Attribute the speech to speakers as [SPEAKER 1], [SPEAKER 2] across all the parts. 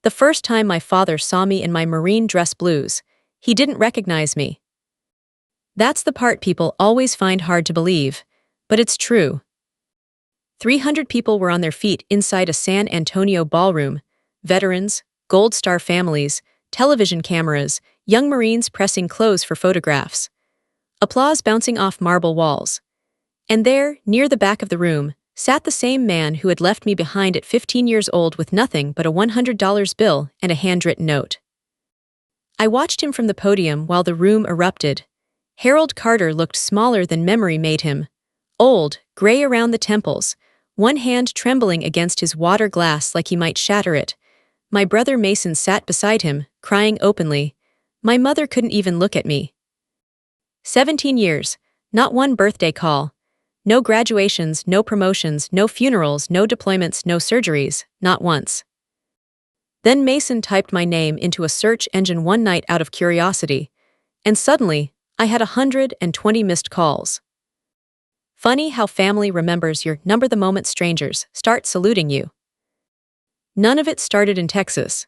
[SPEAKER 1] The first time my father saw me in my marine dress blues, he didn't recognize me. That's the part people always find hard to believe, but it's true. 300 people were on their feet inside a San Antonio ballroom: veterans, Gold Star families, television cameras, young Marines pressing clothes for photographs. Applause bouncing off marble walls. And there, near the back of the room, sat the same man who had left me behind at 15 years old with nothing but a $100 bill and a handwritten note. I watched him from the podium while the room erupted. Harold Carter looked smaller than memory made him. Old, gray around the temples, one hand trembling against his water glass like he might shatter it. My brother Mason sat beside him, crying openly. My mother couldn't even look at me. 17 years, not one birthday call. No graduations, no promotions, no funerals, no deployments, no surgeries, not once. Then Mason typed my name into a search engine one night out of curiosity, and suddenly, I had 120 missed calls. Funny how family remembers your number the moment strangers start saluting you. None of it started in Texas.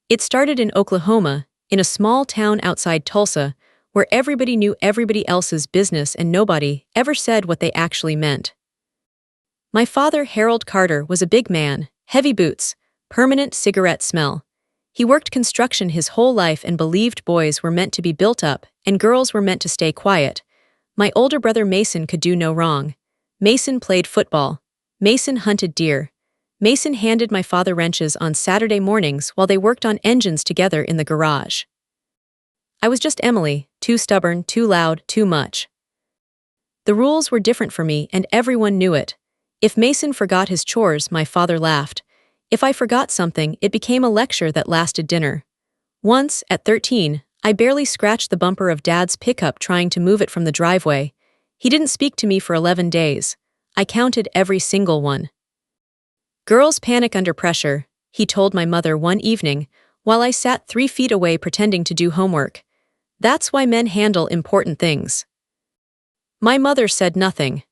[SPEAKER 1] It started in Oklahoma, in a small town outside Tulsa, where everybody knew everybody else's business and nobody ever said what they actually meant. My father, Harold Carter, was a big man, heavy boots, permanent cigarette smell. He worked construction his whole life and believed boys were meant to be built up and girls were meant to stay quiet. My older brother Mason could do no wrong. Mason played football. Mason hunted deer. Mason handed my father wrenches on Saturday mornings while they worked on engines together in the garage. I was just Emily, too stubborn, too loud, too much. The rules were different for me and everyone knew it. If Mason forgot his chores, my father laughed. If I forgot something, it became a lecture that lasted dinner. Once, at 13, I barely scratched the bumper of Dad's pickup trying to move it from the driveway. He didn't speak to me for 11 days. I counted every single one. Girls panic under pressure, he told my mother one evening, while I sat 3 feet away pretending to do homework. That's why men handle important things. My mother said nothing.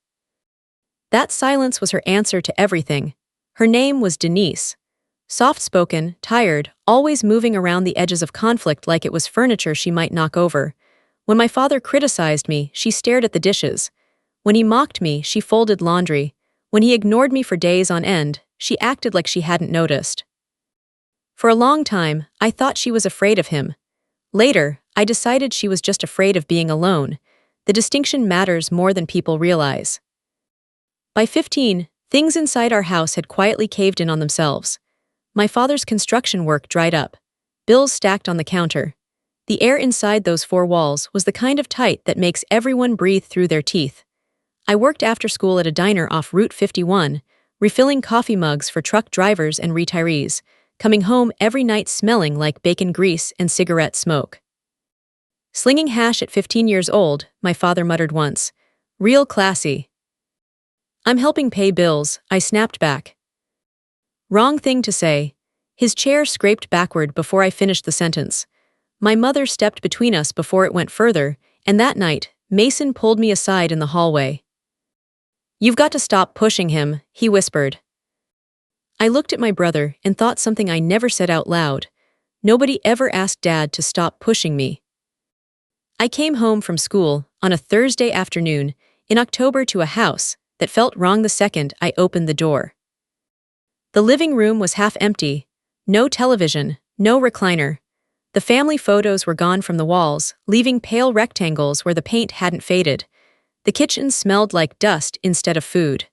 [SPEAKER 1] That silence was her answer to everything. Her name was Denise. Soft-spoken, tired, always moving around the edges of conflict like it was furniture she might knock over. When my father criticized me, she stared at the dishes. When he mocked me, she folded laundry. When he ignored me for days on end, she acted like she hadn't noticed. For a long time, I thought she was afraid of him. Later, I decided she was just afraid of being alone. The distinction matters more than people realize. By 15, things inside our house had quietly caved in on themselves. My father's construction work dried up. Bills stacked on the counter. The air inside those 4 walls was the kind of tight that makes everyone breathe through their teeth. I worked after school at a diner off Route 51, refilling coffee mugs for truck drivers and retirees, coming home every night smelling like bacon grease and cigarette smoke. Slinging hash at 15 years old, my father muttered once. Real classy. I'm helping pay bills, I snapped back. Wrong thing to say. His chair scraped backward before I finished the sentence. My mother stepped between us before it went further, and that night, Mason pulled me aside in the hallway. You've got to stop pushing him, he whispered. I looked at my brother and thought something I never said out loud. Nobody ever asked Dad to stop pushing me. I came home from school on a Thursday afternoon in October to a house that felt wrong the second I opened the door. The living room was half empty. No television, no recliner. The family photos were gone from the walls, leaving pale rectangles where the paint hadn't faded. The kitchen smelled like dust instead of food.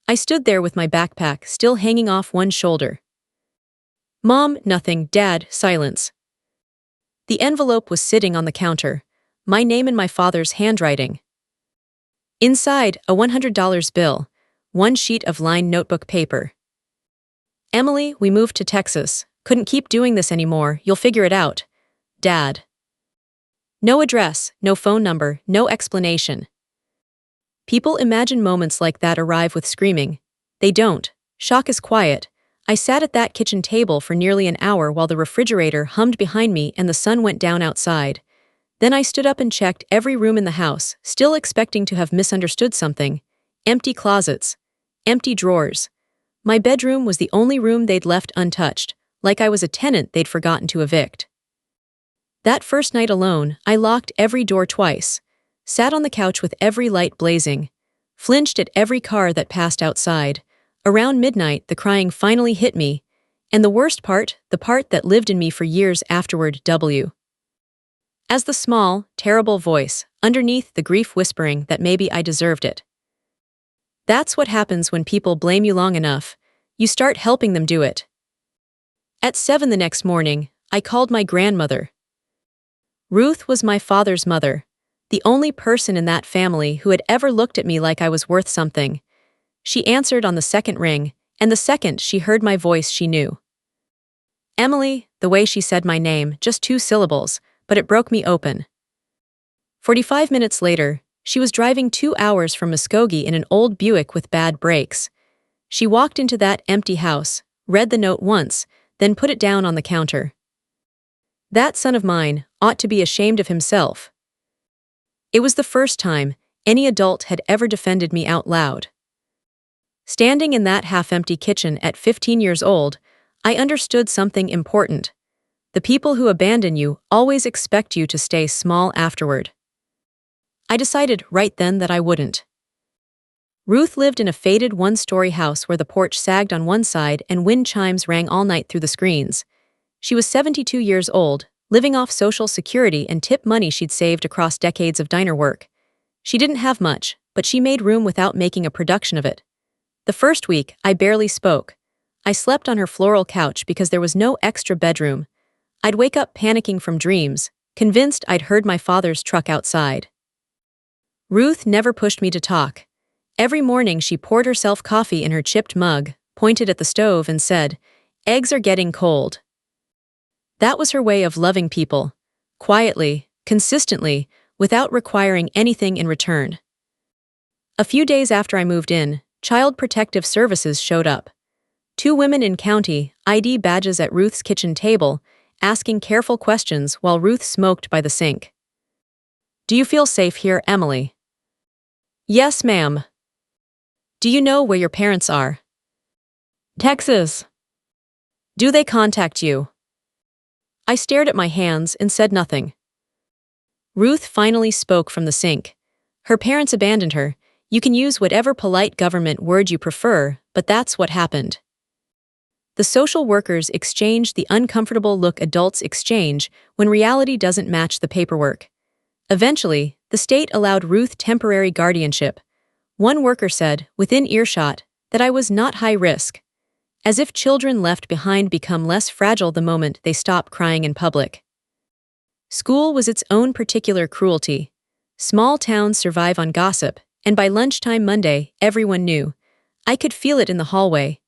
[SPEAKER 1] I stood there with my backpack still hanging off one shoulder. Mom, nothing. Dad, silence. The envelope was sitting on the counter, my name in my father's handwriting. Inside, a $100 bill, 1 sheet of lined notebook paper. Emily, we moved to Texas. Couldn't keep doing this anymore. You'll figure it out. Dad. No address, no phone number, no explanation. People imagine moments like that arrive with screaming. They don't. Shock is quiet. I sat at that kitchen table for nearly an hour while the refrigerator hummed behind me and the sun went down outside. Then I stood up and checked every room in the house, still expecting to have misunderstood something. Empty closets. Empty drawers. My bedroom was the only room they'd left untouched, like I was a tenant they'd forgotten to evict. That first night alone, I locked every door twice, sat on the couch with every light blazing, flinched at every car that passed outside. Around midnight, the crying finally hit me, and the worst part, the part that lived in me for years afterward, as the small, terrible voice, underneath the grief whispering that maybe I deserved it. That's what happens when people blame you long enough, you start helping them do it. At 7 the next morning, I called my grandmother. Ruth was my father's mother, the only person in that family who had ever looked at me like I was worth something. She answered on the second ring, and the second she heard my voice she knew. Emily, the way she said my name, just 2 syllables, but it broke me open. 45 minutes later, she was driving 2 hours from Muskogee in an old Buick with bad brakes. She walked into that empty house, read the note once, then put it down on the counter. That son of mine ought to be ashamed of himself. It was the first time any adult had ever defended me out loud. Standing in that half-empty kitchen at 15 years old, I understood something important. The people who abandon you always expect you to stay small afterward. I decided right then that I wouldn't. Ruth lived in a faded 1-story house where the porch sagged on one side and wind chimes rang all night through the screens. She was 72 years old, living off Social Security and tip money she'd saved across decades of diner work. She didn't have much, but she made room without making a production of it. The first week, I barely spoke. I slept on her floral couch because there was no extra bedroom. I'd wake up panicking from dreams, convinced I'd heard my father's truck outside. Ruth never pushed me to talk. Every morning she poured herself coffee in her chipped mug, pointed at the stove and said, "Eggs are getting cold." That was her way of loving people, quietly, consistently, without requiring anything in return. A few days after I moved in, Child Protective Services showed up. 2 women in county ID badges at Ruth's kitchen table, asking careful questions while Ruth smoked by the sink. "Do you feel safe here, Emily?" "Yes, ma'am." "Do you know where your parents are?" "Texas." "Do they contact you?" I stared at my hands and said nothing. Ruth finally spoke from the sink. Her parents abandoned her. You can use whatever polite government word you prefer, but that's what happened. The social workers exchanged the uncomfortable look adults exchange when reality doesn't match the paperwork. Eventually, the state allowed Ruth temporary guardianship. One worker said, within earshot, that I was not high risk. As if children left behind become less fragile the moment they stop crying in public. School was its own particular cruelty. Small towns survive on gossip, and by lunchtime Monday, everyone knew. I could feel it in the hallway.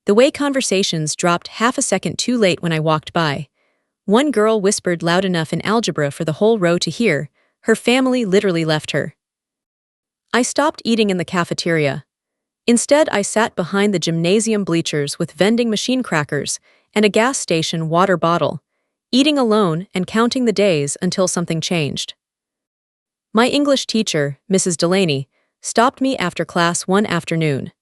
[SPEAKER 1] The way conversations dropped half a second too late when I walked by. One girl whispered loud enough in algebra for the whole row to hear. Her family literally left her. I stopped eating in the cafeteria. Instead, I sat behind the gymnasium bleachers with vending machine crackers and a gas station water bottle, eating alone and counting the days until something changed. My English teacher, Mrs. Delaney, stopped me after class one afternoon.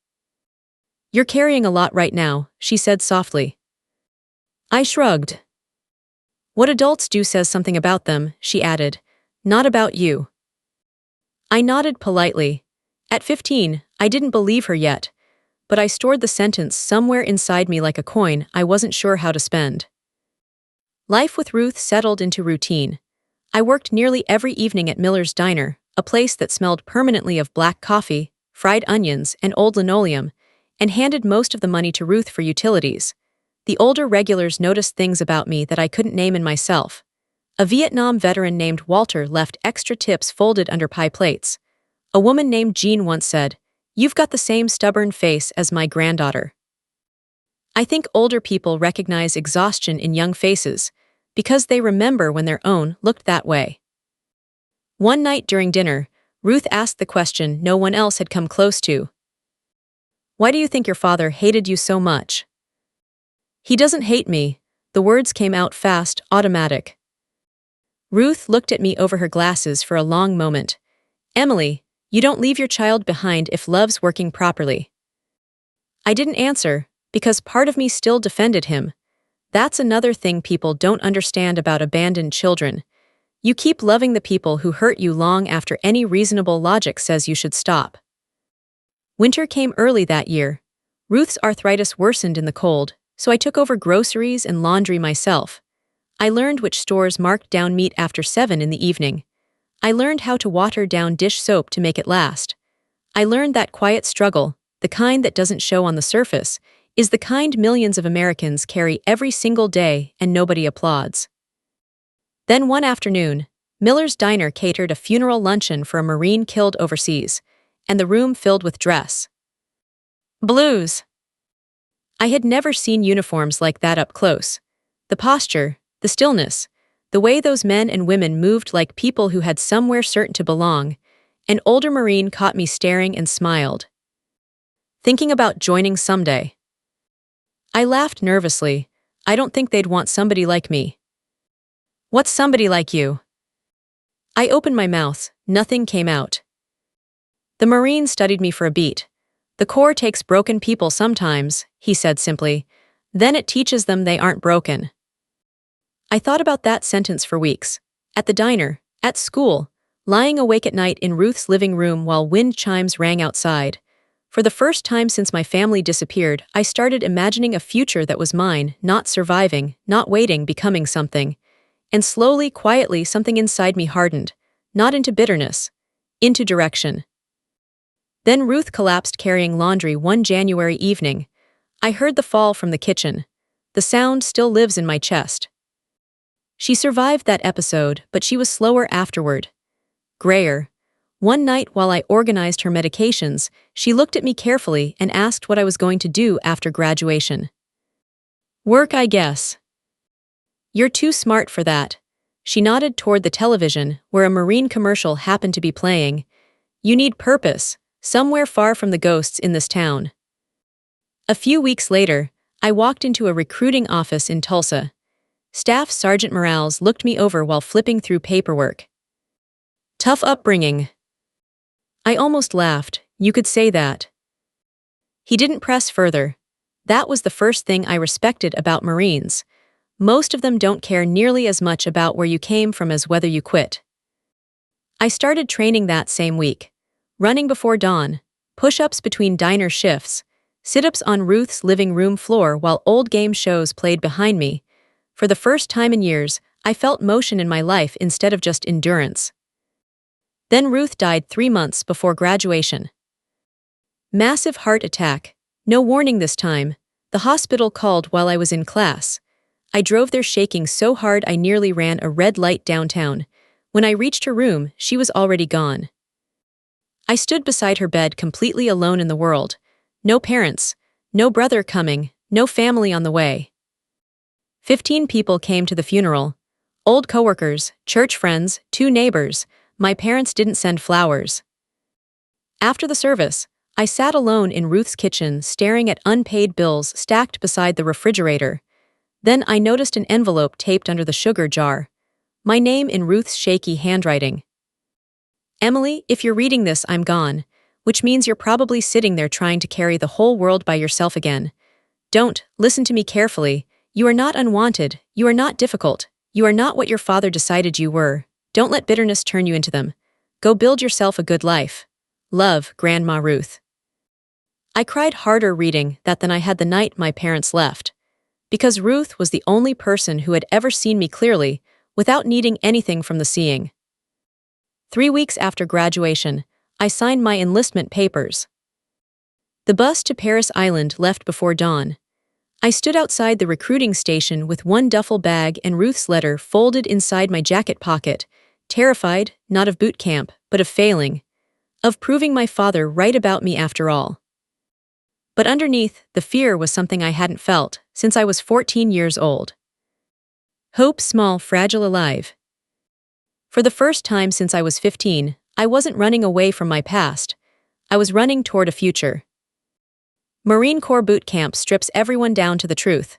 [SPEAKER 1] "You're carrying a lot right now," she said softly. I shrugged. "What adults do says something about them," she added, "not about you." I nodded politely. At 15, I didn't believe her yet, but I stored the sentence somewhere inside me like a coin I wasn't sure how to spend. Life with Ruth settled into routine. I worked nearly every evening at Miller's Diner, a place that smelled permanently of black coffee, fried onions, and old linoleum, and handed most of the money to Ruth for utilities. The older regulars noticed things about me that I couldn't name in myself. A Vietnam veteran named Walter left extra tips folded under pie plates. A woman named Jean once said, "You've got the same stubborn face as my granddaughter." I think older people recognize exhaustion in young faces because they remember when their own looked that way. One night during dinner, Ruth asked the question no one else had come close to. "Why do you think your father hated you so much?" "He doesn't hate me." The words came out fast, automatic. Ruth looked at me over her glasses for a long moment. "Emily, you don't leave your child behind if love's working properly." I didn't answer, because part of me still defended him. That's another thing people don't understand about abandoned children. You keep loving the people who hurt you long after any reasonable logic says you should stop. Winter came early that year. Ruth's arthritis worsened in the cold, so I took over groceries and laundry myself. I learned which stores marked down meat after 7 in the evening. I learned how to water down dish soap to make it last. I learned that quiet struggle, the kind that doesn't show on the surface, is the kind millions of Americans carry every single day and nobody applauds. Then one afternoon, Miller's Diner catered a funeral luncheon for a Marine killed overseas, and the room filled with dress blues. I had never seen uniforms like that up close. The posture, the stillness, the way those men and women moved like people who had somewhere certain to belong. An older Marine caught me staring and smiled. Thinking about joining someday. I laughed nervously. I don't think they'd want somebody like me. What's somebody like you? I opened my mouth. Nothing came out. The Marine studied me for a beat. The Corps takes broken people sometimes, he said simply. Then it teaches them they aren't broken. I thought about that sentence for weeks. At the diner, at school, lying awake at night in Ruth's living room while wind chimes rang outside. For the first time since my family disappeared, I started imagining a future that was mine, not surviving, not waiting, becoming something. And slowly, quietly, something inside me hardened, not into bitterness, into direction. Then Ruth collapsed carrying laundry one January evening. I heard the fall from the kitchen. The sound still lives in my chest. She survived that episode, but she was slower afterward. Grayer. One night while I organized her medications, she looked at me carefully and asked what I was going to do after graduation. Work, I guess. You're too smart for that. She nodded toward the television, where a Marine commercial happened to be playing. You need purpose, somewhere far from the ghosts in this town. A few weeks later, I walked into a recruiting office in Tulsa. Staff Sergeant Morales looked me over while flipping through paperwork. Tough upbringing. I almost laughed. You could say that. He didn't press further. That was the first thing I respected about Marines. Most of them don't care nearly as much about where you came from as whether you quit. I started training that same week. Running before dawn, push-ups between diner shifts, sit-ups on Ruth's living room floor while old game shows played behind me. For the first time in years, I felt motion in my life instead of just endurance. Then Ruth died 3 months before graduation. Massive heart attack. No warning this time. The hospital called while I was in class. I drove there shaking so hard I nearly ran a red light downtown. When I reached her room, she was already gone. I stood beside her bed completely alone in the world. No parents, no brother coming, no family on the way. 15 people came to the funeral. Old coworkers, church friends, 2 neighbors. My parents didn't send flowers. After the service, I sat alone in Ruth's kitchen staring at unpaid bills stacked beside the refrigerator. Then I noticed an envelope taped under the sugar jar. My name in Ruth's shaky handwriting. Emily, if you're reading this, I'm gone, which means you're probably sitting there trying to carry the whole world by yourself again. Don't, listen to me carefully. You are not unwanted, you are not difficult, you are not what your father decided you were. Don't let bitterness turn you into them. Go build yourself a good life. Love, Grandma Ruth. I cried harder reading that than I had the night my parents left. Because Ruth was the only person who had ever seen me clearly, without needing anything from the seeing. 3 weeks after graduation, I signed my enlistment papers. The bus to Paris Island left before dawn. I stood outside the recruiting station with one duffel bag and Ruth's letter folded inside my jacket pocket, terrified, not of boot camp, but of failing, of proving my father right about me after all. But underneath, the fear was something I hadn't felt since I was 14 years old. Hope, small, fragile, alive. For the first time since I was 15, I wasn't running away from my past. I was running toward a future. Marine Corps boot camp strips everyone down to the truth.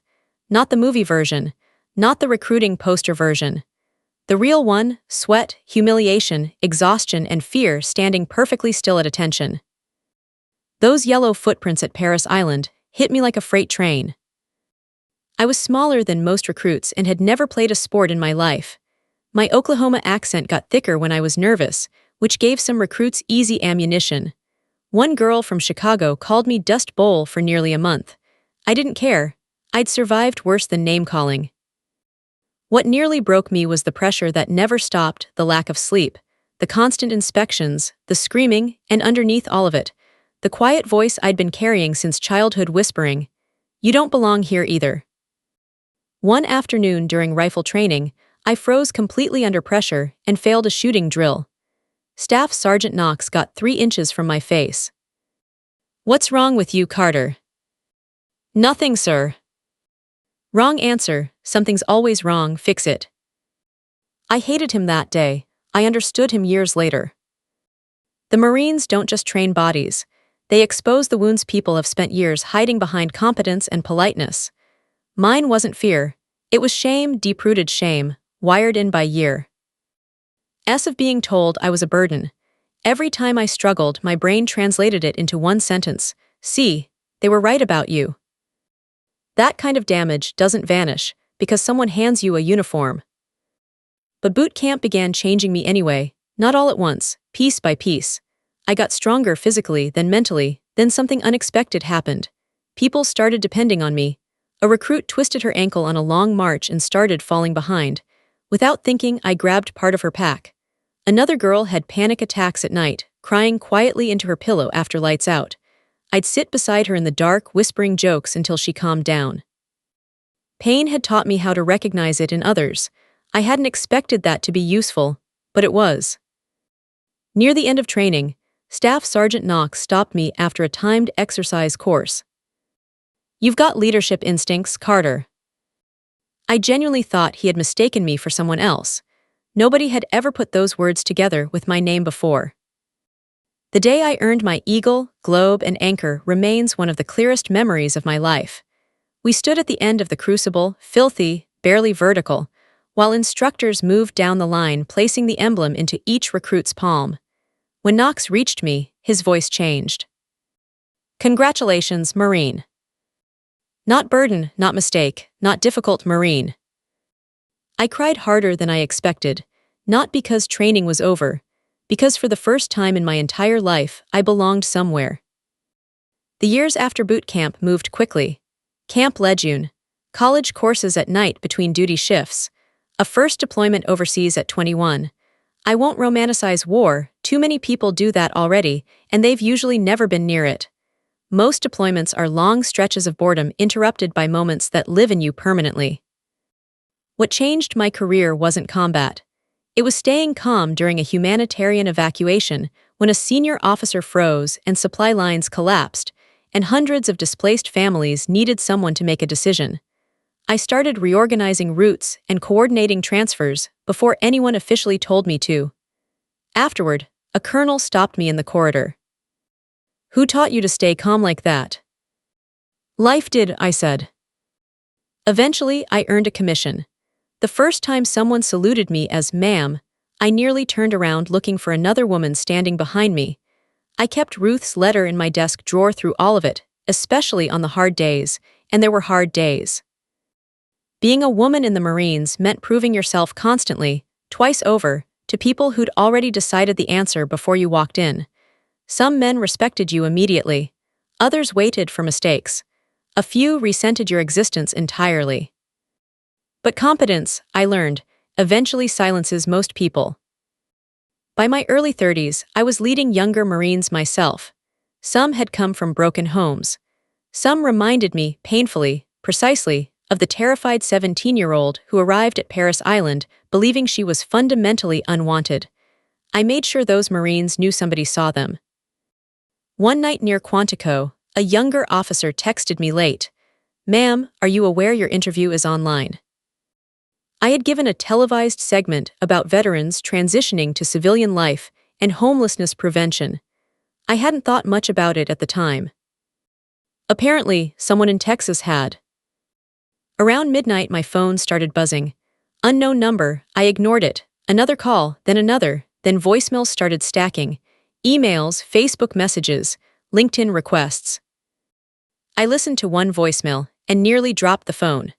[SPEAKER 1] Not the movie version, not the recruiting poster version. The real one, sweat, humiliation, exhaustion, and fear standing perfectly still at attention. Those yellow footprints at Paris Island hit me like a freight train. I was smaller than most recruits and had never played a sport in my life. My Oklahoma accent got thicker when I was nervous, which gave some recruits easy ammunition. One girl from Chicago called me Dust Bowl for nearly a month. I didn't care. I'd survived worse than name-calling. What nearly broke me was the pressure that never stopped, the lack of sleep, the constant inspections, the screaming, and underneath all of it, the quiet voice I'd been carrying since childhood whispering, "You don't belong here either." One afternoon during rifle training, I froze completely under pressure and failed a shooting drill. Staff Sergeant Knox got 3 inches from my face. "What's wrong with you, Carter?" "Nothing, sir." "Wrong answer. Something's always wrong, fix it." I hated him that day. I understood him years later. The Marines don't just train bodies. They expose the wounds people have spent years hiding behind competence and politeness. Mine wasn't fear. It was shame, deep-rooted shame, wired in by years of being told I was a burden. Every time I struggled, my brain translated it into one sentence. "See, they were right about you." That kind of damage doesn't vanish because someone hands you a uniform. But boot camp began changing me anyway, not all at once, piece by piece. I got stronger physically, then mentally, then something unexpected happened. People started depending on me. A recruit twisted her ankle on a long march and started falling behind. Without thinking, I grabbed part of her pack. Another girl had panic attacks at night, crying quietly into her pillow after lights out. I'd sit beside her in the dark, whispering jokes until she calmed down. Pain had taught me how to recognize it in others. I hadn't expected that to be useful, but it was. Near the end of training, Staff Sergeant Knox stopped me after a timed exercise course. "You've got leadership instincts, Carter." I genuinely thought he had mistaken me for someone else. Nobody had ever put those words together with my name before. The day I earned my Eagle, Globe, and Anchor remains one of the clearest memories of my life. We stood at the end of the crucible, filthy, barely vertical, while instructors moved down the line, placing the emblem into each recruit's palm. When Knox reached me, his voice changed. "Congratulations, Marine." Not burden, not mistake, not difficult Marine. I cried harder than I expected, not because training was over, because for the first time in my entire life, I belonged somewhere. The years after boot camp moved quickly. Camp Lejeune, college courses at night between duty shifts, a first deployment overseas at 21. I won't romanticize war, too many people do that already, and they've usually never been near it. Most deployments are long stretches of boredom interrupted by moments that live in you permanently. What changed my career wasn't combat. It was staying calm during a humanitarian evacuation when a senior officer froze and supply lines collapsed, and hundreds of displaced families needed someone to make a decision. I started reorganizing routes and coordinating transfers before anyone officially told me to. Afterward, a colonel stopped me in the corridor. "Who taught you to stay calm like that?" "Life did," I said. Eventually, I earned a commission. The first time someone saluted me as "ma'am," I nearly turned around looking for another woman standing behind me. I kept Ruth's letter in my desk drawer through all of it, especially on the hard days, and there were hard days. Being a woman in the Marines meant proving yourself constantly, twice over, to people who'd already decided the answer before you walked in. Some men respected you immediately. Others waited for mistakes. A few resented your existence entirely. But competence, I learned, eventually silences most people. By my early 30s, I was leading younger Marines myself. Some had come from broken homes. Some reminded me, painfully, precisely, of the terrified 17-year-old who arrived at Paris Island believing she was fundamentally unwanted. I made sure those Marines knew somebody saw them. One night near Quantico, a younger officer texted me late, "Ma'am, are you aware your interview is online?" I had given a televised segment about veterans transitioning to civilian life and homelessness prevention. I hadn't thought much about it at the time. Apparently, someone in Texas had. Around midnight, my phone started buzzing. Unknown number, I ignored it. Another call, then another, then voicemails started stacking. Emails, Facebook messages, LinkedIn requests. I listened to one voicemail and nearly dropped the phone.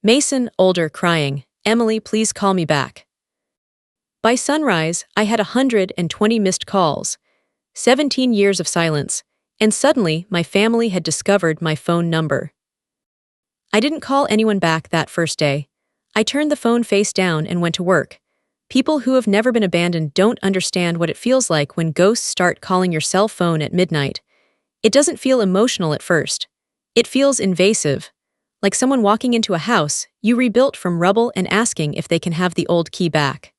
[SPEAKER 1] Mason, older, crying, "Emily, please call me back." By sunrise, I had 120 missed calls, 17 years of silence, and suddenly my family had discovered my phone number. I didn't call anyone back that first day. I turned the phone face down and went to work. People who have never been abandoned don't understand what it feels like when ghosts start calling your cell phone at midnight. It doesn't feel emotional at first. It feels invasive, like someone walking into a house you rebuilt from rubble and asking if they can have the old key back.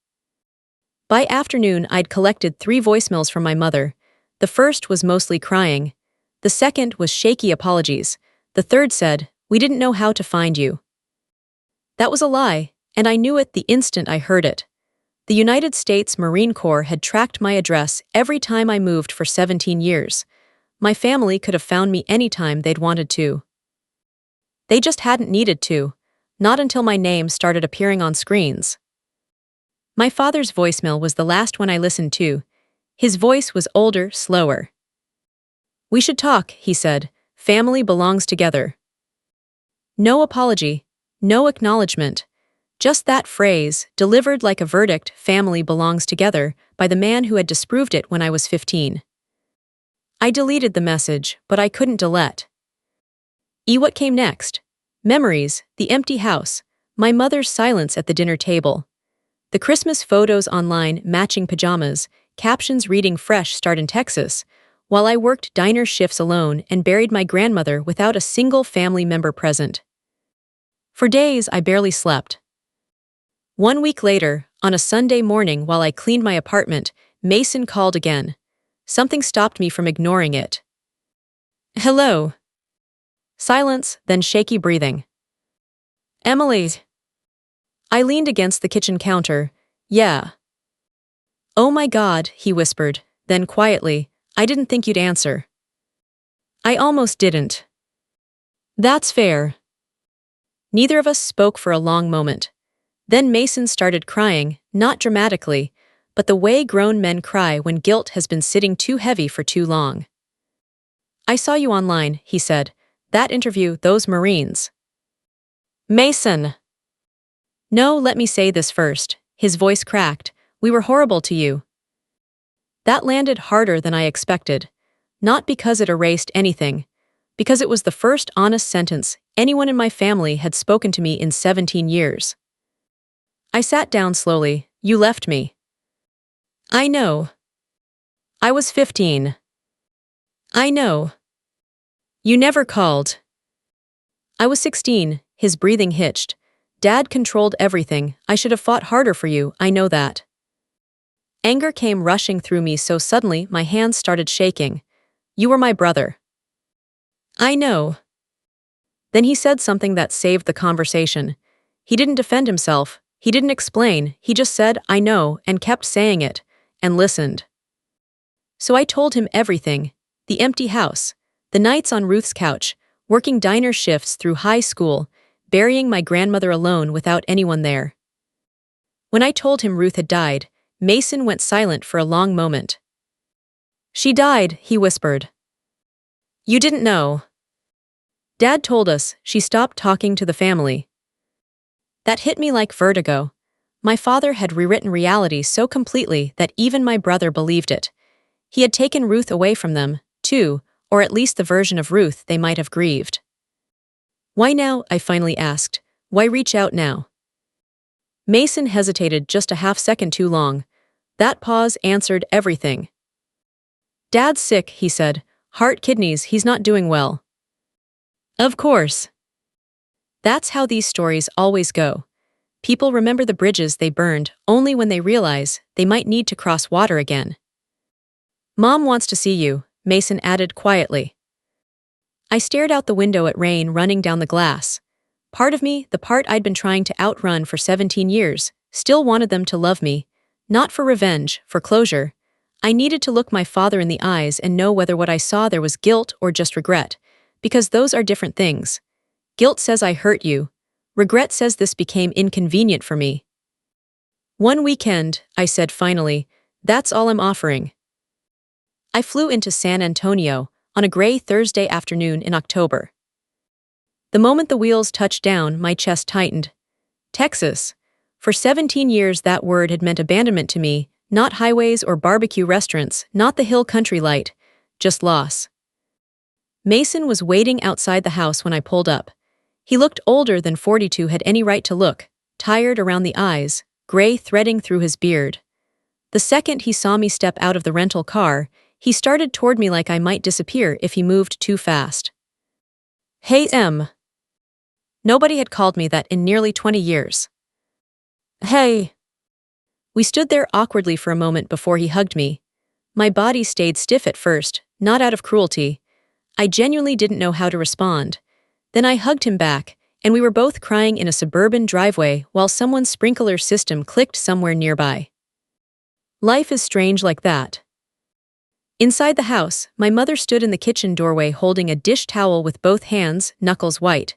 [SPEAKER 1] By afternoon, I'd collected 3 voicemails from my mother. The first was mostly crying. The second was shaky apologies. The third said, "We didn't know how to find you." That was a lie, and I knew it the instant I heard it. The United States Marine Corps had tracked my address every time I moved for 17 years. My family could have found me anytime they'd wanted to. They just hadn't needed to, not until my name started appearing on screens. My father's voicemail was the last one I listened to. His voice was older, slower. "We should talk," he said. "Family belongs together." No apology, no acknowledgement. Just that phrase, delivered like a verdict, "Family belongs together," by the man who had disproved it when I was 15. I deleted the message, but I couldn't delete. What came next? Memories, the empty house, my mother's silence at the dinner table. The Christmas photos online, matching pajamas, captions reading "Fresh Start in Texas," while I worked diner shifts alone and buried my grandmother without a single family member present. For days, I barely slept. 1 week later, on a Sunday morning while I cleaned my apartment, Mason called again. Something stopped me from ignoring it. "Hello." Silence, then shaky breathing. "Emily." I leaned against the kitchen counter. "Yeah." "Oh my God," he whispered, then quietly, "I didn't think you'd answer." I almost didn't. "That's fair." Neither of us spoke for a long moment. Then Mason started crying, not dramatically, but the way grown men cry when guilt has been sitting too heavy for too long. "I saw you online," he said. "That interview, those Marines." "Mason." "No, let me say this first." His voice cracked. "We were horrible to you." That landed harder than I expected. Not because it erased anything, because it was the first honest sentence anyone in my family had spoken to me in 17 years. I sat down slowly. "You left me." "I know." "I was 15. "I know." "You never called." "I was 16. His breathing hitched. "Dad controlled everything. I should have fought harder for you, I know that." Anger came rushing through me so suddenly my hands started shaking. "You were my brother." "I know." Then he said something that saved the conversation. He didn't defend himself. He didn't explain. He just said, "I know," and kept saying it, and listened. So I told him everything. The empty house, the nights on Ruth's couch, working diner shifts through high school, burying my grandmother alone without anyone there. When I told him Ruth had died, Mason went silent for a long moment. "She died," he whispered. "You didn't know." "Dad told us." She stopped talking to the family. That hit me like vertigo. My father had rewritten reality so completely that even my brother believed it. He had taken Ruth away from them, too, or at least the version of Ruth they might have grieved. "Why now?" I finally asked. "Why reach out now?" Mason hesitated just a half-second too long. That pause answered everything. "Dad's sick," he said. "Heart, kidneys, he's not doing well." Of course. That's how these stories always go. People remember the bridges they burned only when they realize they might need to cross water again. "Mom wants to see you," Mason added quietly. I stared out the window at rain running down the glass. Part of me, the part I'd been trying to outrun for 17 years, still wanted them to love me. Not for revenge, for closure. I needed to look my father in the eyes and know whether what I saw there was guilt or just regret, because those are different things. Guilt says I hurt you. Regret says this became inconvenient for me. "One weekend," I said finally, "that's all I'm offering." I flew into San Antonio on a gray Thursday afternoon in October. The moment the wheels touched down, my chest tightened. Texas. For 17 years that word had meant abandonment to me, not highways or barbecue restaurants, not the hill country light, just loss. Mason was waiting outside the house when I pulled up. He looked older than 42 had any right to look, tired around the eyes, gray threading through his beard. The second he saw me step out of the rental car, he started toward me like I might disappear if he moved too fast. "Hey, Em." Nobody had called me that in nearly 20 years. "Hey." We stood there awkwardly for a moment before he hugged me. My body stayed stiff at first, not out of cruelty. I genuinely didn't know how to respond. Then I hugged him back, and we were both crying in a suburban driveway while someone's sprinkler system clicked somewhere nearby. Life is strange like that. Inside the house, my mother stood in the kitchen doorway holding a dish towel with both hands, knuckles white.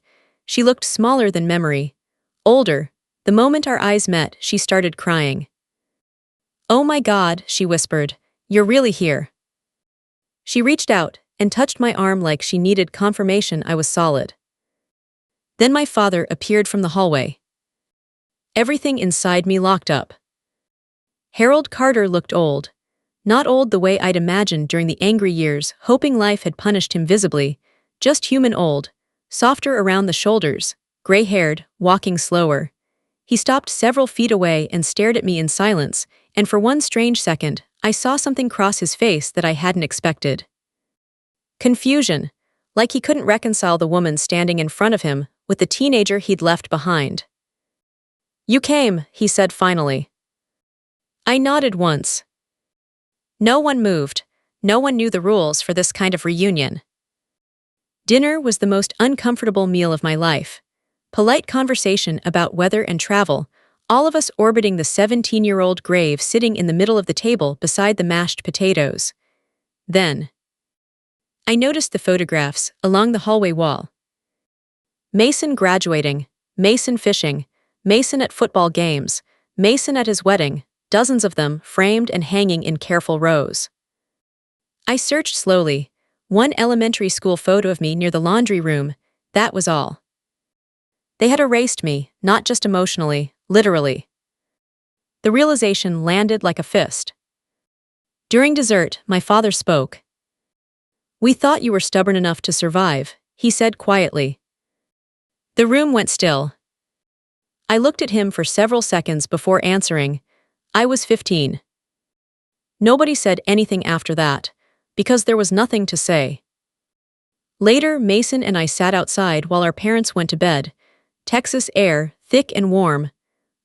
[SPEAKER 1] She looked smaller than memory. Older. The moment our eyes met, she started crying. "Oh my God," she whispered. "You're really here." She reached out and touched my arm like she needed confirmation I was solid. Then my father appeared from the hallway. Everything inside me locked up. Harold Carter looked old. Not old the way I'd imagined during the angry years, hoping life had punished him visibly, just human old, softer around the shoulders, gray-haired, walking slower. He stopped several feet away and stared at me in silence, and for one strange second, I saw something cross his face that I hadn't expected. Confusion, like he couldn't reconcile the woman standing in front of him with the teenager he'd left behind. "You came," he said finally. I nodded once. No one moved. No one knew the rules for this kind of reunion. Dinner was the most uncomfortable meal of my life. Polite conversation about weather and travel, all of us orbiting the 17-year-old grave sitting in the middle of the table beside the mashed potatoes. Then, I noticed the photographs along the hallway wall. Mason graduating, Mason fishing, Mason at football games, Mason at his wedding, dozens of them framed and hanging in careful rows. I searched slowly. One elementary school photo of me near the laundry room, that was all. They had erased me, not just emotionally, literally. The realization landed like a fist. During dessert, my father spoke. "We thought you were stubborn enough to survive," he said quietly. The room went still. I looked at him for several seconds before answering. I was 15. Nobody said anything after that, because there was nothing to say. Later, Mason and I sat outside while our parents went to bed. Texas air, thick and warm.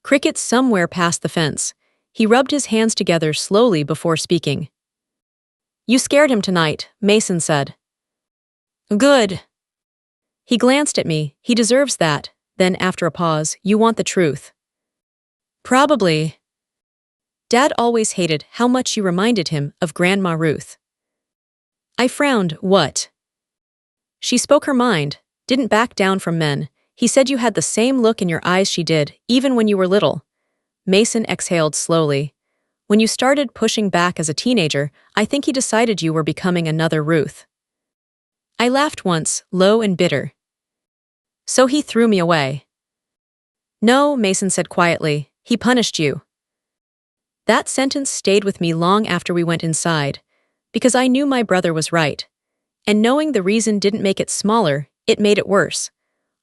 [SPEAKER 1] Crickets somewhere past the fence. He rubbed his hands together slowly before speaking. "You scared him tonight," Mason said. "Good." He glanced at me. "He deserves that." Then, after a pause, "You want the truth?" "Probably." Dad always hated how much you reminded him of Grandma Ruth. I frowned. "What?" "She spoke her mind, didn't back down from men. He said you had the same look in your eyes she did, even when you were little." Mason exhaled slowly. "When you started pushing back as a teenager, I think he decided you were becoming another Ruth." I laughed once, low and bitter. "So he threw me away." "No," Mason said quietly. "He punished you." That sentence stayed with me long after we went inside, because I knew my brother was right. And knowing the reason didn't make it smaller, it made it worse.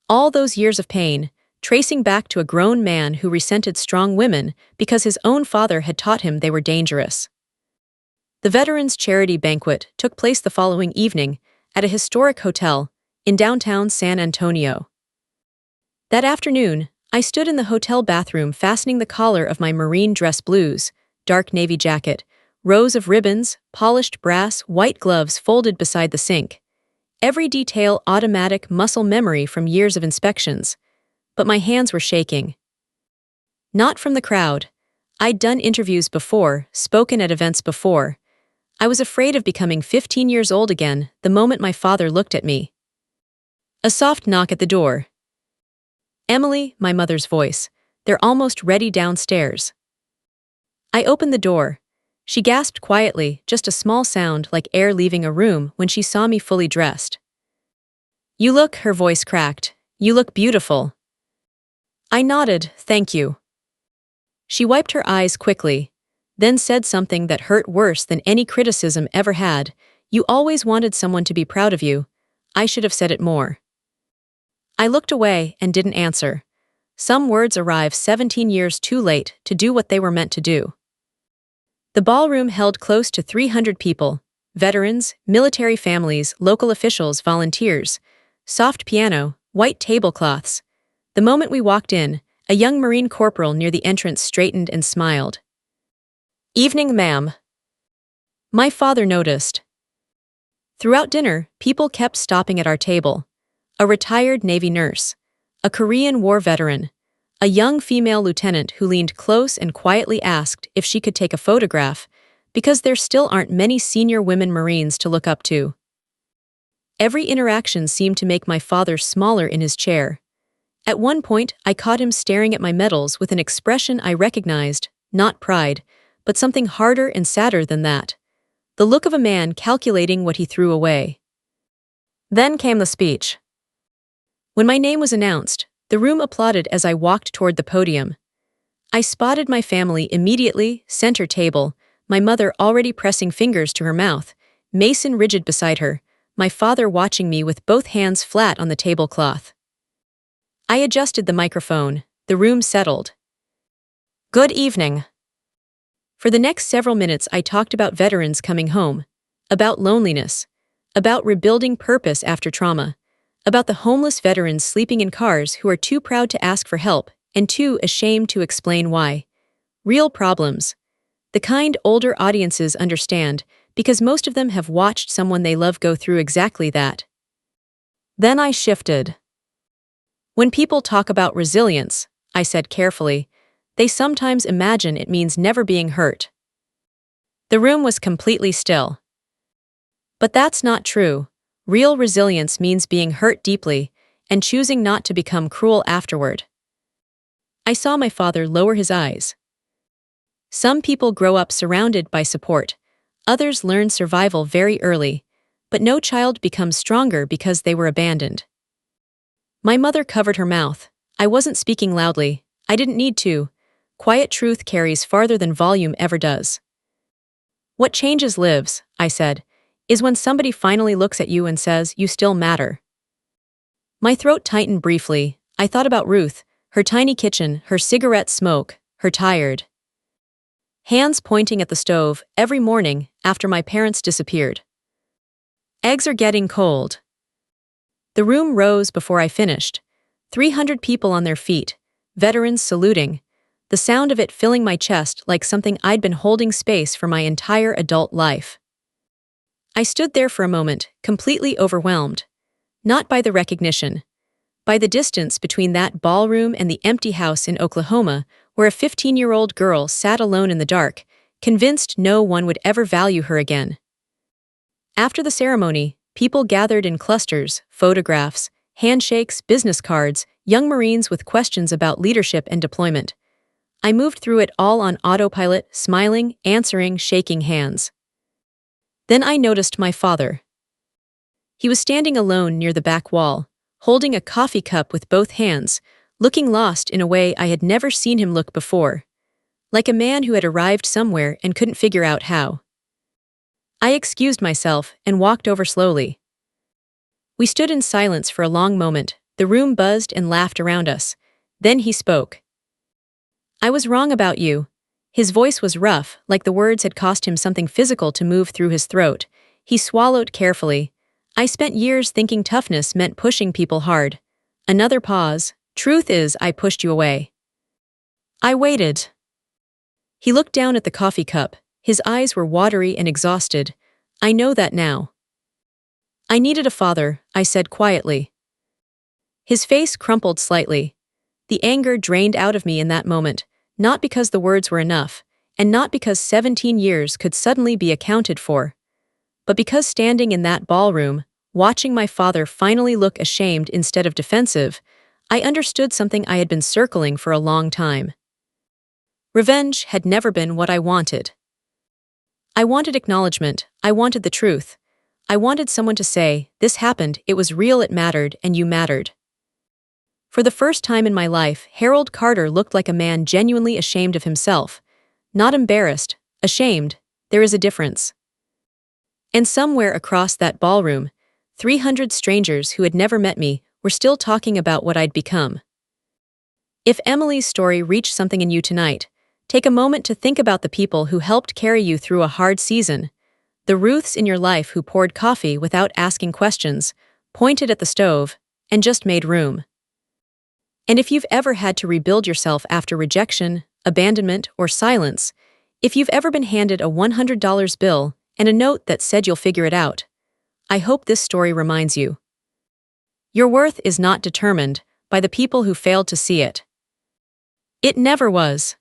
[SPEAKER 1] All those years of pain, tracing back to a grown man who resented strong women because his own father had taught him they were dangerous. The Veterans Charity Banquet took place the following evening at a historic hotel in downtown San Antonio. That afternoon, I stood in the hotel bathroom fastening the collar of my marine dress blues, dark navy jacket, rows of ribbons, polished brass, white gloves folded beside the sink. Every detail automatic muscle memory from years of inspections. But my hands were shaking. Not from the crowd. I'd done interviews before, spoken at events before. I was afraid of becoming 15 years old again the moment my father looked at me. A soft knock at the door. "Emily," my mother's voice. "They're almost ready downstairs." I opened the door. She gasped quietly, just a small sound like air leaving a room when she saw me fully dressed. "You look," her voice cracked. You look beautiful. I nodded, thank you. She wiped her eyes quickly, then said something that hurt worse than any criticism ever had. You always wanted someone to be proud of you. I should have said it more. I looked away and didn't answer. Some words arrive 17 years too late to do what they were meant to do. The ballroom held close to 300 people: veterans, military families, local officials, volunteers. Soft piano, white tablecloths. The moment we walked in, a young Marine corporal near the entrance straightened and smiled. Evening, ma'am. My father noticed. Throughout dinner, people kept stopping at our table. A retired Navy nurse, a Korean War veteran, a young female lieutenant who leaned close and quietly asked if she could take a photograph, because there still aren't many senior women Marines to look up to. Every interaction seemed to make my father smaller in his chair. At one point, I caught him staring at my medals with an expression I recognized, not pride, but something harder and sadder than that. The look of a man calculating what he threw away. Then came the speech. When my name was announced, the room applauded as I walked toward the podium. I spotted my family immediately, center table, my mother already pressing fingers to her mouth, Mason rigid beside her, my father watching me with both hands flat on the tablecloth. I adjusted the microphone. The room settled. Good evening. For the next several minutes I talked about veterans coming home, about loneliness, about rebuilding purpose after trauma, about the homeless veterans sleeping in cars who are too proud to ask for help and too ashamed to explain why. Real problems. The kind older audiences understand, because most of them have watched someone they love go through exactly that. Then I shifted. When people talk about resilience, I said carefully, they sometimes imagine it means never being hurt. The room was completely still. But that's not true. Real resilience means being hurt deeply and choosing not to become cruel afterward. I saw my father lower his eyes. Some people grow up surrounded by support. Others learn survival very early, but no child becomes stronger because they were abandoned. My mother covered her mouth. I wasn't speaking loudly. I didn't need to. Quiet truth carries farther than volume ever does. What changes lives, I said, is when somebody finally looks at you and says, you still matter. My throat tightened briefly. I thought about Ruth, her tiny kitchen, her cigarette smoke, her tired hands pointing at the stove every morning after my parents disappeared. Eggs are getting cold. The room rose before I finished. 300 people on their feet, veterans saluting, the sound of it filling my chest like something I'd been holding space for my entire adult life. I stood there for a moment, completely overwhelmed. Not by the recognition. By the distance between that ballroom and the empty house in Oklahoma, where a 15-year-old girl sat alone in the dark, convinced no one would ever value her again. After the ceremony, people gathered in clusters, photographs, handshakes, business cards, young Marines with questions about leadership and deployment. I moved through it all on autopilot, smiling, answering, shaking hands. Then I noticed my father. He was standing alone near the back wall, holding a coffee cup with both hands, looking lost in a way I had never seen him look before. Like a man who had arrived somewhere and couldn't figure out how. I excused myself and walked over slowly. We stood in silence for a long moment. The room buzzed and laughed around us. Then he spoke. I was wrong about you. His voice was rough, like the words had cost him something physical to move through his throat. He swallowed carefully. I spent years thinking toughness meant pushing people hard. Another pause. Truth is, I pushed you away. I waited. He looked down at the coffee cup. His eyes were watery and exhausted. I know that now. I needed a father, I said quietly. His face crumpled slightly. The anger drained out of me in that moment, not because the words were enough, and not because 17 years could suddenly be accounted for, but because standing in that ballroom, watching my father finally look ashamed instead of defensive, I understood something I had been circling for a long time. Revenge had never been what I wanted. I wanted acknowledgement. I wanted the truth. I wanted someone to say, this happened, it was real, it mattered, and you mattered. For the first time in my life, Harold Carter looked like a man genuinely ashamed of himself. Not embarrassed, ashamed. There is a difference. And somewhere across that ballroom, 300 strangers who had never met me were still talking about what I'd become. If Emily's story reached something in you tonight, take a moment to think about the people who helped carry you through a hard season, the Ruths in your life who poured coffee without asking questions, pointed at the stove, and just made room. And if you've ever had to rebuild yourself after rejection, abandonment, or silence, if you've ever been handed a $100 bill and a note that said you'll figure it out, I hope this story reminds you. Your worth is not determined by the people who failed to see it. It never was.